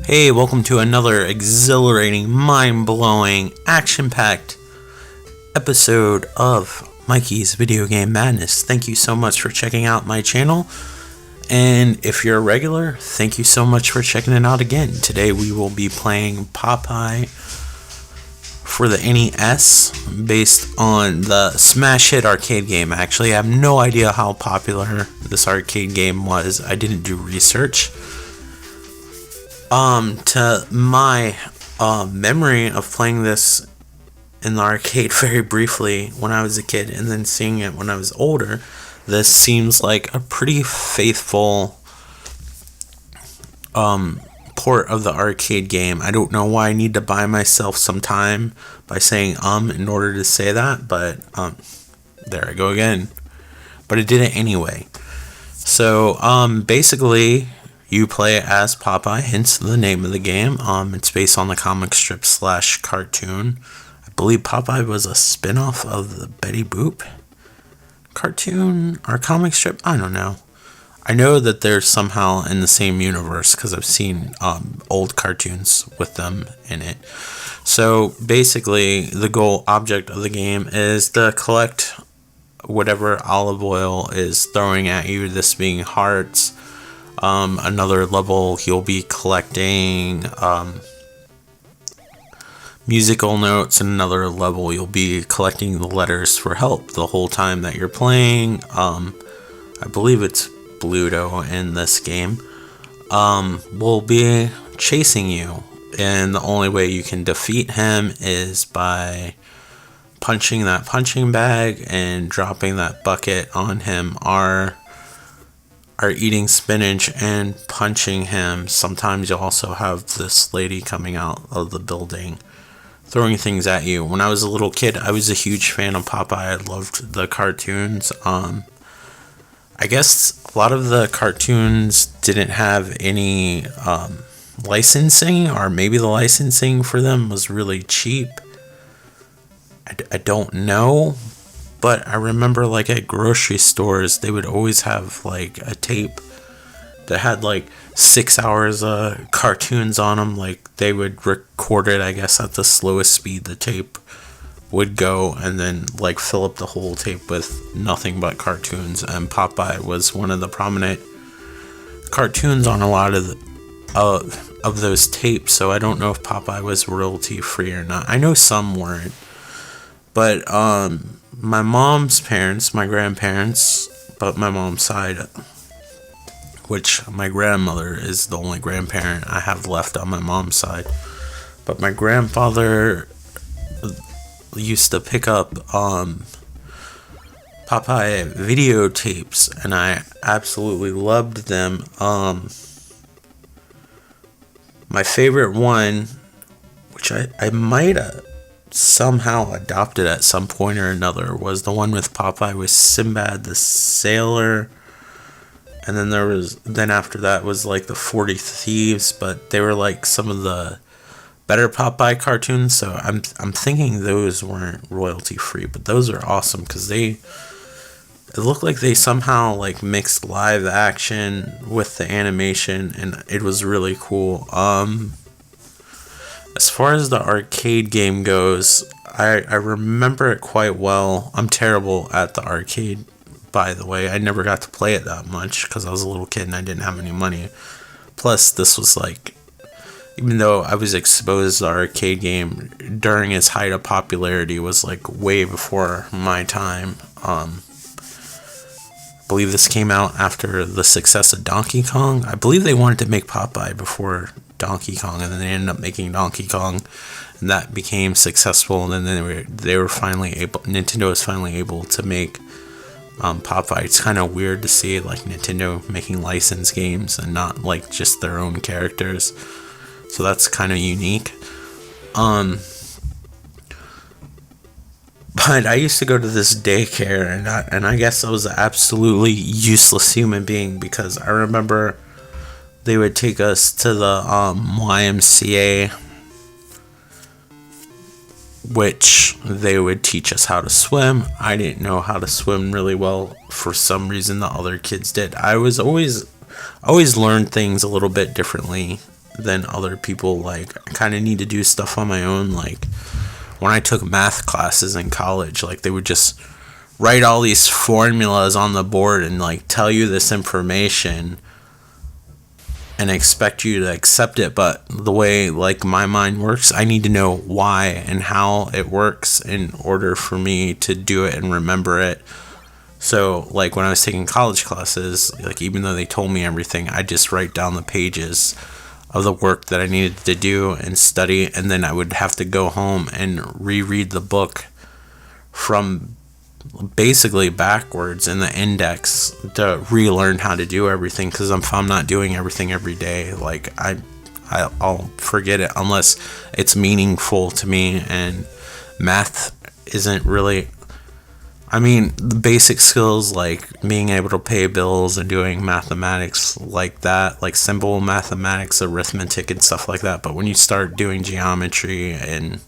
Hey, welcome to another exhilarating, mind-blowing, action-packed episode of Mikey's Video Game Madness. Thank you so much for checking out my channel. And if you're a regular, thank you so much for checking it out again. Today we will be playing Popeye for the NES based on the smash hit arcade game. Actually, I have no idea how popular this arcade game was. I didn't do research. To my memory of playing this in the arcade very briefly when I was a kid and then seeing it when I was older, this seems like a pretty faithful port of the arcade game. I don't know why I need to buy myself some time by saying in order to say that, but there I go again. But I did it anyway. So basically you play as Popeye, hence the name of the game. It's based on the comic strip / cartoon. I believe Popeye was a spin-off of the Betty Boop cartoon or comic strip. I don't know. I know that they're somehow in the same universe because I've seen old cartoons with them in it. So basically, the goal object of the game is to collect whatever olive oil is throwing at you, this being hearts. Another level you'll be collecting musical notes, and another level you'll be collecting the letters for help the whole time that you're playing. I believe it's Bluto in this game will be chasing you, and the only way you can defeat him is by punching that punching bag and dropping that bucket on him, are eating spinach and punching him. Sometimes you'll also have this lady coming out of the building throwing things at you. When I was a little kid, I was a huge fan of Popeye. I loved the cartoons. I guess a lot of the cartoons didn't have any licensing, or maybe the licensing for them was really cheap. I don't know. But I remember, like, at grocery stores, they would always have, like, a tape that had, like, 6 hours of cartoons on them. Like, they would record it, I guess, at the slowest speed the tape would go, and then, like, fill up the whole tape with nothing but cartoons. And Popeye was one of the prominent cartoons on a lot of those tapes, so I don't know if Popeye was royalty-free or not. I know some weren't. But, my mom's parents, my grandparents, but my mom's side, which my grandmother is the only grandparent I have left on my mom's side, but my grandfather used to pick up Popeye videotapes, and I absolutely loved them. My favorite one, which I might have somehow adopted at some point or another, was the one with Popeye with Sinbad the Sailor, and then after that was like the 40 Thieves, but they were like some of the better Popeye cartoons, so I'm thinking those weren't royalty free, but those are awesome because it looked like they somehow like mixed live action with the animation, and it was really cool. As far as the arcade game goes, I remember it quite well. I'm terrible at the arcade, by the way. I never got to play it that much because I was a little kid and I didn't have any money. Plus, this was like, even though I was exposed to the arcade game during its height of popularity, was like way before my time. I believe this came out after the success of Donkey Kong. I believe they wanted to make Popeye before Donkey Kong, and then they ended up making Donkey Kong, and that became successful, and then they were finally able, Nintendo was finally able to make Popeye. It's kind of weird to see like Nintendo making licensed games and not like just their own characters, so that's kind of unique. But I used to go to this daycare, and I guess I was an absolutely useless human being because I remember they would take us to the YMCA, which they would teach us how to swim. I didn't know how to swim really well. For some reason, the other kids did. I was always learned things a little bit differently than other people. Like, I kind of need to do stuff on my own. Like, when I took math classes in college, like, they would just write all these formulas on the board and like tell you this information and expect you to accept it. But the way like my mind works, I need to know why and how it works in order for me to do it and remember it. So like when I was taking college classes, like even though they told me everything, I just write down the pages of the work that I needed to do and study, and then I would have to go home and reread the book from basically backwards in the index to relearn how to do everything, because if I'm not doing everything every day, like I'll forget it unless it's meaningful to me. And math isn't really, I mean, the basic skills like being able to pay bills and doing mathematics like that, like simple mathematics, arithmetic and stuff like that. But when you start doing geometry and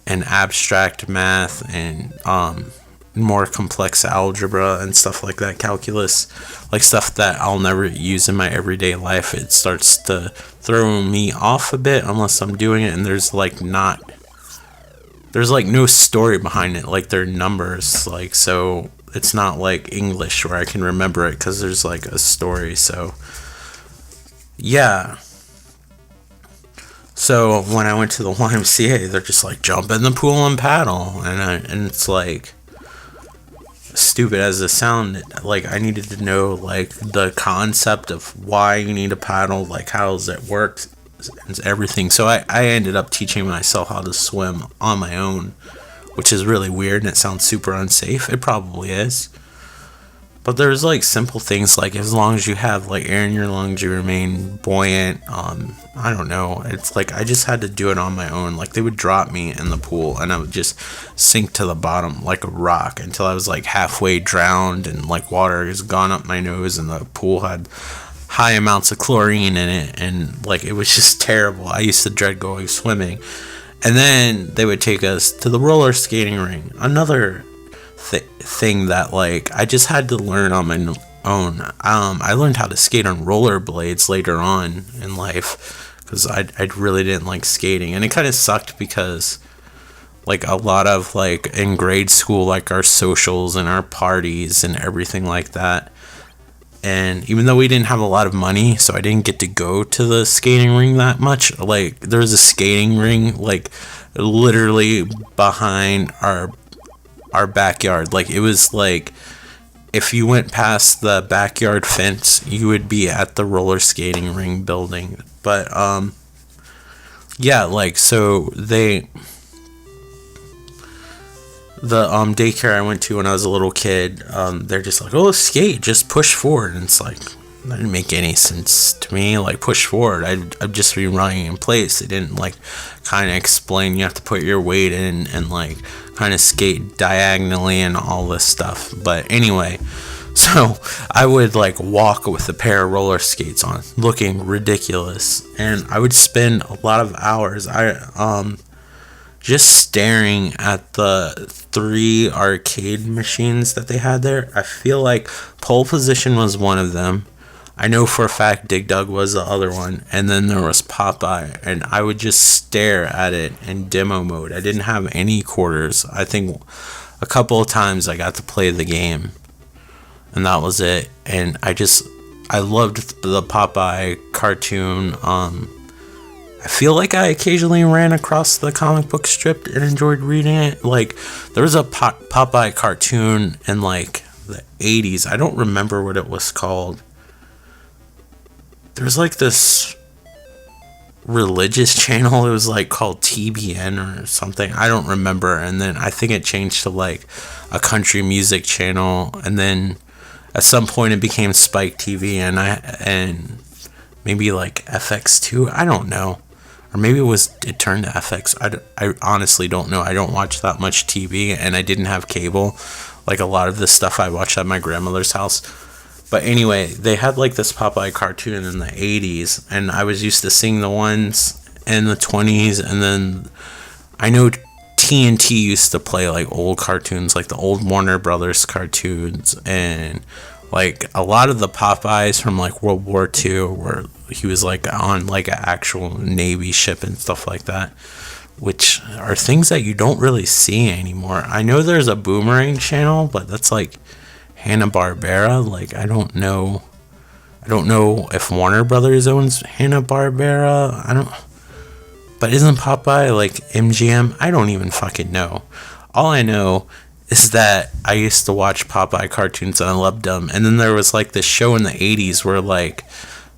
abstract math and more complex algebra and stuff like that, calculus, like stuff that I'll never use in my everyday life, it starts to throw me off a bit unless I'm doing it and there's no story behind it. Like, they're numbers, like, so it's not like English where I can remember it because there's like a story. So yeah. So when I went to the YMCA, they're just like, jump in the pool and paddle, and it's like, stupid as it sounded, like I needed to know like the concept of why you need to paddle, like how does it work and everything. So I ended up teaching myself how to swim on my own, which is really weird and it sounds super unsafe. It probably is. But there's like simple things, like as long as you have like air in your lungs, you remain buoyant. I don't know. It's like I just had to do it on my own. Like they would drop me in the pool and I would just sink to the bottom like a rock until I was like halfway drowned and like water has gone up my nose and the pool had high amounts of chlorine in it and like it was just terrible. I used to dread going swimming. And then they would take us to the roller skating ring. Another thing that like I just had to learn on my own. I learned how to skate on rollerblades later on in life because I really didn't like skating, and it kind of sucked because like a lot of like in grade school, like our socials and our parties and everything like that, and even though we didn't have a lot of money, so I didn't get to go to the skating ring that much. Like there was a skating ring like literally behind our backyard. Like it was like if you went past the backyard fence, you would be at the roller skating ring building. But yeah, like so the daycare I went to when I was a little kid, they're just like, oh, skate, just push forward. And it's like, that didn't make any sense to me. Like, push forward, I'd just be running in place. They didn't like kind of explain you have to put your weight in and like kind of skate diagonally and all this stuff. But anyway, so I would like walk with a pair of roller skates on, looking ridiculous, and I would spend a lot of hours just staring at the 3 arcade machines that they had there. I feel like Pole Position was one of them. I know for a fact Dig Dug was the other one, and then there was Popeye, and I would just stare at it in demo mode. I didn't have any quarters. I think a couple of times I got to play the game, and that was it. And I loved the Popeye cartoon. I feel like I occasionally ran across the comic book strip and enjoyed reading it. Like, there was a Popeye cartoon in like the 80s. I don't remember what it was called. There's like this religious channel. It was like called TBN or something. I don't remember. And then I think it changed to like a country music channel. And then at some point it became Spike TV and maybe like FX2. I don't know. Or maybe it turned to FX. I honestly don't know. I don't watch that much TV and I didn't have cable. Like a lot of the stuff I watched at my grandmother's house. But anyway, they had like this Popeye cartoon in the 80s, and I was used to seeing the ones in the 20s, and then I know TNT used to play like old cartoons, like the old Warner Brothers cartoons, and Like a lot of the Popeyes from like World War II, where he was like on like an actual Navy ship and stuff like that, which are things that you don't really see anymore. I know there's a Boomerang channel, but that's like Hanna-Barbera. Like I don't know if Warner Brothers owns Hanna-Barbera. But isn't Popeye like MGM? I don't even fucking know. All I know is that I used to watch Popeye cartoons and I loved them. And then there was like this show in the 80s where like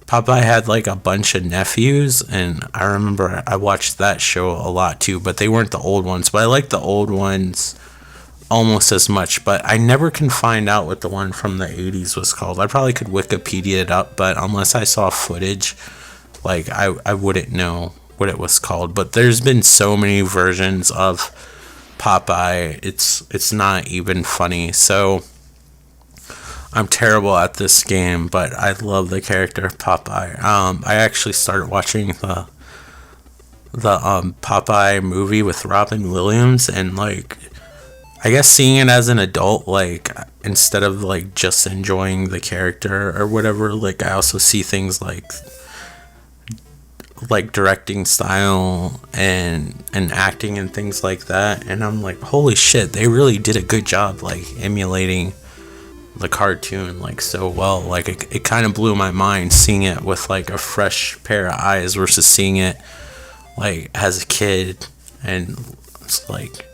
Popeye had like a bunch of nephews, and I remember I watched that show a lot too, but they weren't the old ones. But I like the old ones almost as much, but I never can find out what the one from the 80s was called. I probably could Wikipedia it up, but unless I saw footage, like I wouldn't know what it was called. But there's been so many versions of Popeye, it's not even funny. So I'm terrible at this game, but I love the character of Popeye. I actually started watching the Popeye movie with Robin Williams, and like I guess seeing it as an adult, like instead of like just enjoying the character or whatever, like I also see things like directing style and acting and things like that, and I'm like, holy shit, they really did a good job like emulating the cartoon like so well. Like it kind of blew my mind seeing it with like a fresh pair of eyes versus seeing it like as a kid, and it's like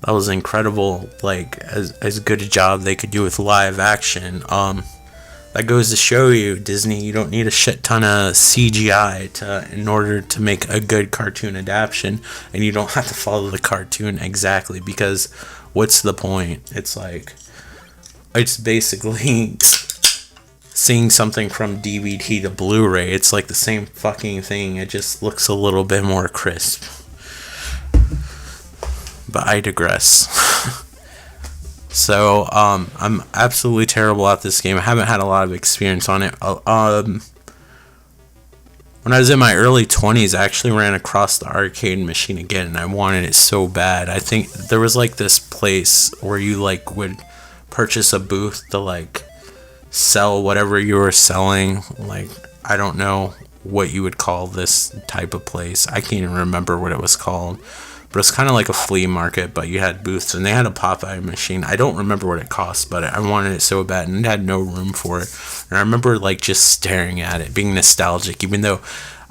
that was incredible, like as good a job they could do with live action. That goes to show you, Disney, you don't need a shit ton of CGI in order to make a good cartoon adaptation, and you don't have to follow the cartoon exactly, because what's the point? It's like, it's basically seeing something from DVD to Blu-ray. It's like the same fucking thing. It just looks a little bit more crisp. But I digress. So, I'm absolutely terrible at this game. I haven't had a lot of experience on it. When I was in my early 20s, I actually ran across the arcade machine again, and I wanted it so bad. I think there was like this place where you like would purchase a booth to like sell whatever you were selling. Like, I don't know what you would call this type of place. I can't even remember what it was called. But it's kind of like a flea market, but you had booths, and they had a Popeye machine. I don't remember what it cost, but I wanted it so bad, and it had no room for it. And I remember like just staring at it, being nostalgic, even though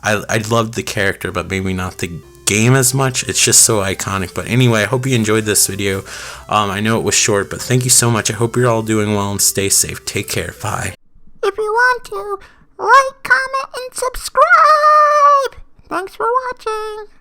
I loved the character, but maybe not the game as much. It's just so iconic. But anyway, I hope you enjoyed this video. I know it was short, but thank you so much. I hope you're all doing well and stay safe. Take care. Bye. If you want to, like, comment, and subscribe. Thanks for watching.